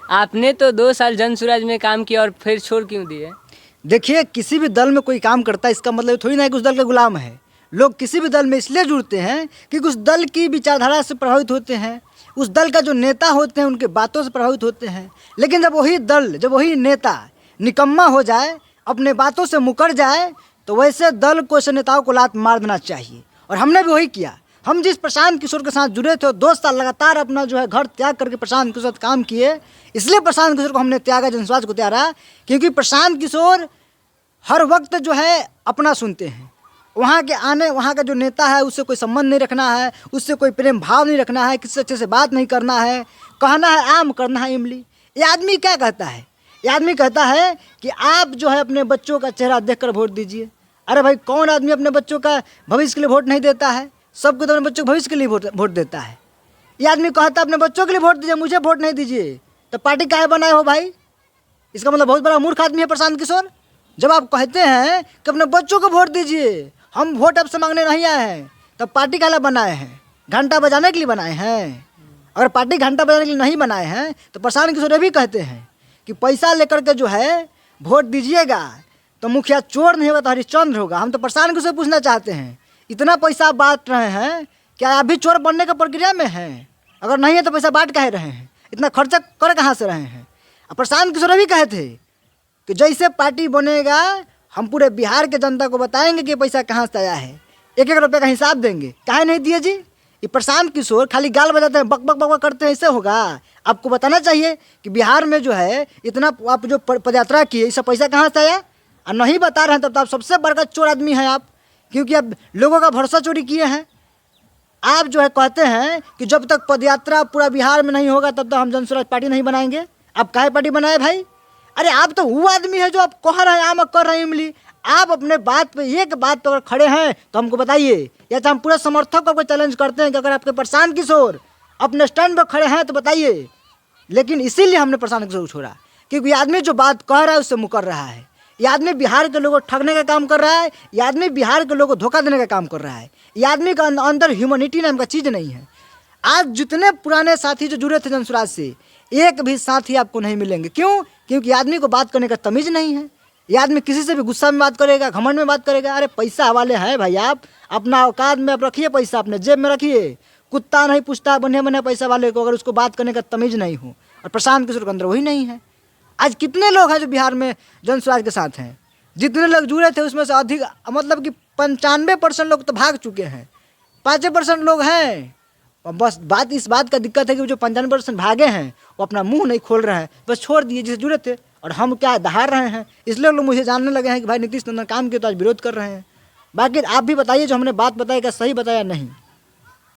आपने तो 2 साल जन स्वराज में काम किया और फिर छोड़ क्यों दिए? देखिए, किसी भी दल में कोई काम करता है इसका मतलब थोड़ी ना है कि उस दल का गुलाम है। लोग किसी भी दल में इसलिए जुड़ते हैं कि उस दल की विचारधारा से प्रभावित होते हैं, उस दल का जो नेता होते हैं उनके बातों से प्रभावित होते हैं। लेकिन जब वही नेता निकम्मा हो जाए, अपने बातों से मुकर जाए, तो वैसे दल को, ऐसे नेताओं को लात मार देना चाहिए। और हमने भी वही किया। हम जिस प्रशांत किशोर के साथ जुड़े थे, 2 साल लगातार अपना जो है घर त्याग करके प्रशांत किशोर के साथ काम किए। इसलिए प्रशांत किशोर को हमने त्यागा, जनस्वराज को त्यागा, क्योंकि प्रशांत किशोर हर वक्त जो है अपना सुनते हैं। वहाँ का जो नेता है उससे कोई संबंध नहीं रखना है, उससे कोई प्रेम भाव नहीं रखना है, किसी अच्छे से बात नहीं करना है, कहना है आम करना है इमली। ये आदमी क्या कहता है? ये आदमी कहता है कि आप जो है अपने बच्चों का चेहरा देखकर वोट दीजिए। अरे भाई, कौन आदमी अपने बच्चों का भविष्य के लिए वोट नहीं देता है? सबको तो अपने बच्चों के भविष्य के लिए वोट देता है। ये आदमी कहता है अपने बच्चों के लिए वोट दीजिए, मुझे वोट नहीं दीजिए। तो पार्टी काहे बनाए हो भाई? इसका मतलब बहुत बड़ा मूर्ख आदमी है प्रशांत किशोर। जब आप कहते हैं कि अपने बच्चों को वोट दीजिए, हम वोट आपसे मांगने नहीं आए हैं, तब पार्टी काहे बनाए हैं? घंटा बजाने के लिए बनाए हैं? अगर पार्टी घंटा बजाने के लिए नहीं बनाए हैं तो प्रशांत किशोर ये भी कहते हैं कि पैसा लेकर के जो है वोट दीजिएगा तो मुखिया चोर नहीं होगा तो हरिश्चंद्र होगा। हम तो प्रशांत किशोर पूछना चाहते हैं, इतना पैसा बांट रहे हैं, क्या आप भी चोर बनने की प्रक्रिया में हैं? अगर नहीं है तो पैसा बांट काहे रहे हैं? इतना खर्चा कर कहाँ से रहे हैं? प्रशांत किशोर भी कहे थे कि जैसे पार्टी बनेगा हम पूरे बिहार के जनता को बताएंगे कि पैसा कहाँ से आया है, 1-1 रुपये का हिसाब देंगे। काहे नहीं दिए जी? ये प्रशांत किशोर खाली गाल बजाते हैं, बक बक बक बक करते हैं, इससे होगा? आपको बताना चाहिए कि बिहार में जो है इतना आप जो पदयात्रा किए, इससे पैसा कहाँ से आया? और नहीं बता रहे हैं तब तो आप सबसे बड़का चोर आदमी हैं आप, क्योंकि आप लोगों का भरोसा चोरी किए हैं। आप जो है कहते हैं कि जब तक पदयात्रा पूरा बिहार में नहीं होगा तब तक हम जनस्वराज पार्टी नहीं बनाएंगे। आप काहे पार्टी बनाए भाई? अरे आप तो वो आदमी है जो आप कह रहे हैं आम कर रहे हैं इमली। आप अपने बात पे, एक बात पे अगर खड़े हैं तो हमको बताइए, या तो हम पूरे समर्थकों को चैलेंज करते हैं कि अगर आपके प्रशांत किशोर अपने स्टैंड पर खड़े हैं तो बताइए। लेकिन इसीलिए हमने प्रशांत किशोर को छोड़ा, क्योंकि ये आदमी जो बात कह रहा है उससे मुकर रहा है। ये आदमी बिहार के लोगों को ठगने का काम कर रहा है। ये आदमी बिहार के लोगों को धोखा देने का काम कर रहा है। ये आदमी का अंदर ह्यूमैनिटी नाम का चीज़ नहीं है। आज जितने पुराने साथी जो जुड़े थे जनस्वराज से, एक भी साथी आपको नहीं मिलेंगे। क्यों? क्योंकि आदमी को बात करने का तमीज़ नहीं है। ये आदमी किसी से भी गुस्सा में बात करेगा, घमंड में बात करेगा। अरे पैसा वाले हैं भाई, आप अपना औकात में आप रखिए, पैसा अपने जेब में रखिए। कुत्ता नहीं पूछता बने बने पैसा वाले को, अगर उसको बात करने का तमीज़ नहीं हो। और प्रशांत किशोर के अंदर वही नहीं है। आज कितने लोग हैं जो बिहार में जनस्वराज के साथ हैं? जितने लोग जुड़े थे उसमें से अधिक, मतलब कि 95% लोग तो भाग चुके हैं, 5% लोग हैं। और बस इस बात का दिक्कत है कि जो 95% भागे हैं वो अपना मुंह नहीं खोल रहे हैं, बस छोड़ दिए जिसे जुड़े थे। और हम क्या दहाड़ रहे हैं, इसलिए लोग मुझे जानने लगे हैं कि भाई नीतीश नंदन काम किया तो आज विरोध कर रहे हैं। बाकी आप भी बताइए, जो हमने बात बताई क्या सही बताया नहीं?